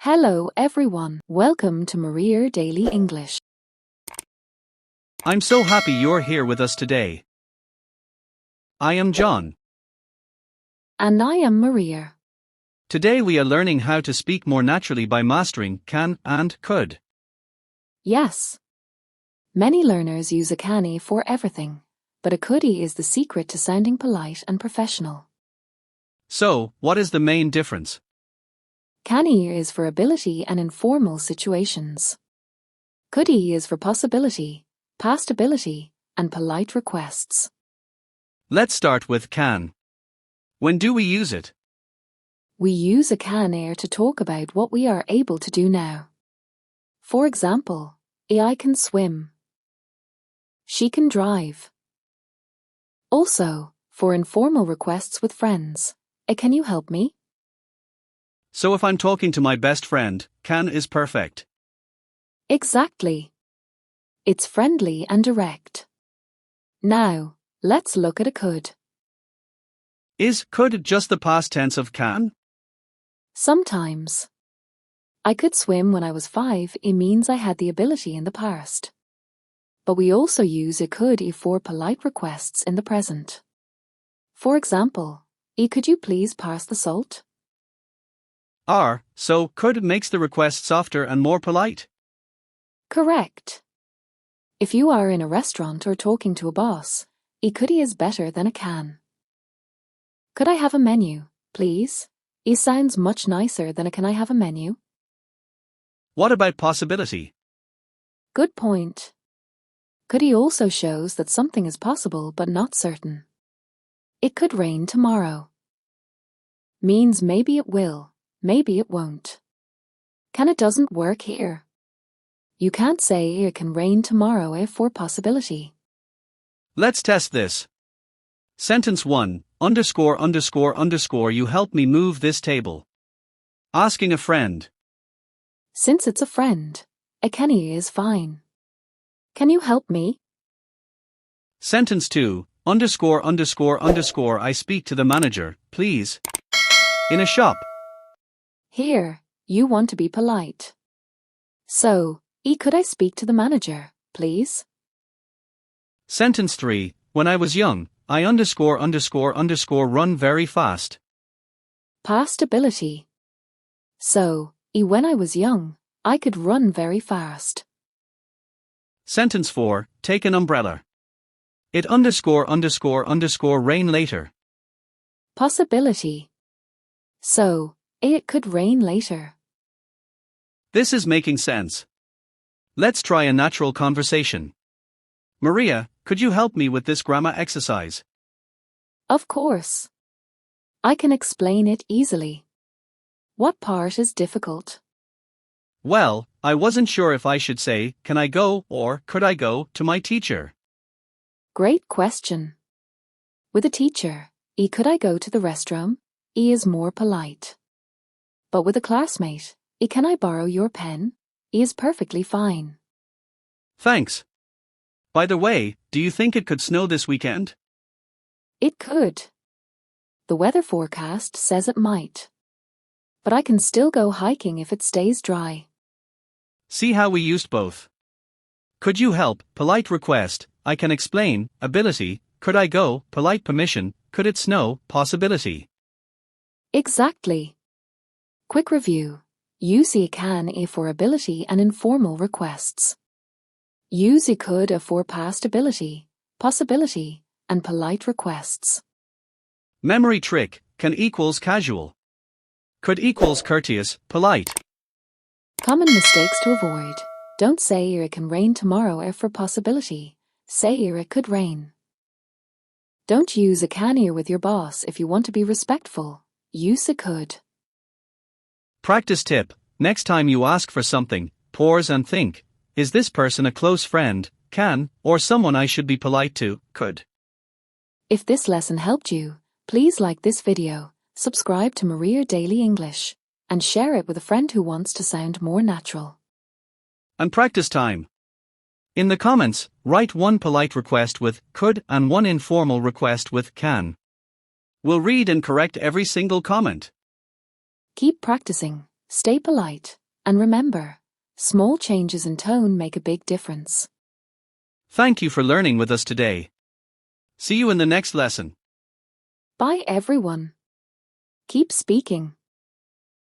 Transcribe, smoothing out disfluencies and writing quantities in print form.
Hello everyone, welcome to Maria Daily English. I'm so happy you're here with us today. I am John. And I am Maria. Today we are learning how to speak more naturally by mastering can and could. Yes. Many learners use a can for everything, but a could is the secret to sounding polite and professional. So, what is the main difference? Can is for ability and informal situations. Could is for possibility, past ability, and polite requests. Let's start with can. When do we use it? We use a can to talk about what we are able to do now. For example, I can swim. She can drive. Also, for informal requests with friends, can you help me? So if I'm talking to my best friend, can is perfect. Exactly. It's friendly and direct. Now, let's look at a could. Is could just the past tense of can? Sometimes. I could swim when I was 5. It means I had the ability in the past. But we also use a could for polite requests in the present. For example, could you please pass the salt? So could makes the request softer and more polite? Correct. If you are in a restaurant or talking to a boss, could is better than a can. Could I have a menu, please? Sounds much nicer than a can I have a menu? What about possibility? Good point. Could also shows that something is possible but not certain. It could rain tomorrow. Means maybe it will. Maybe it won't. Can it doesn't work here. You can't say it can rain tomorrow for possibility. Let's test this. Sentence 1, ____ you help me move this table. Asking a friend. Since it's a friend, a can is fine. Can you help me? Sentence 2, ____ I speak to the manager, please. In a shop. Here, you want to be polite. So, could I speak to the manager, please? Sentence 3, when I was young, I ____ run very fast. Past ability. So, when I was young, I could run very fast. Sentence 4, take an umbrella. It ____ rain later. Possibility. So, it could rain later. This is making sense. Let's try a natural conversation. Maria, could you help me with this grammar exercise? Of course. I can explain it easily. What part is difficult? Well, I wasn't sure if I should say, can I go or could I go to my teacher? Great question. With a teacher, could I go to the restroom? Is more polite. But with a classmate, can I borrow your pen? Is perfectly fine. Thanks. By the way, do you think it could snow this weekend? It could. The weather forecast says it might. But I can still go hiking if it stays dry. See how we used both. Could you help, polite request, I can explain, ability, could I go, polite permission, could it snow, possibility. Exactly. Quick review. Use a can for ability and informal requests. Use a could for past ability, possibility, and polite requests. Memory trick, can equals casual. Could equals courteous, polite. Common mistakes to avoid. Don't say it can rain tomorrow for possibility. Say it could rain. Don't use a can with your boss if you want to be respectful. Use a could. Practice tip, next time you ask for something, pause and think, is this person a close friend, can, or someone I should be polite to, could? If this lesson helped you, please like this video, subscribe to Maria Daily English, and share it with a friend who wants to sound more natural. And practice time. In the comments, write one polite request with could and one informal request with can. We'll read and correct every single comment. Keep practicing. Stay polite, and remember, small changes in tone make a big difference. Thank you for learning with us today. See you in the next lesson. Bye everyone. Keep speaking.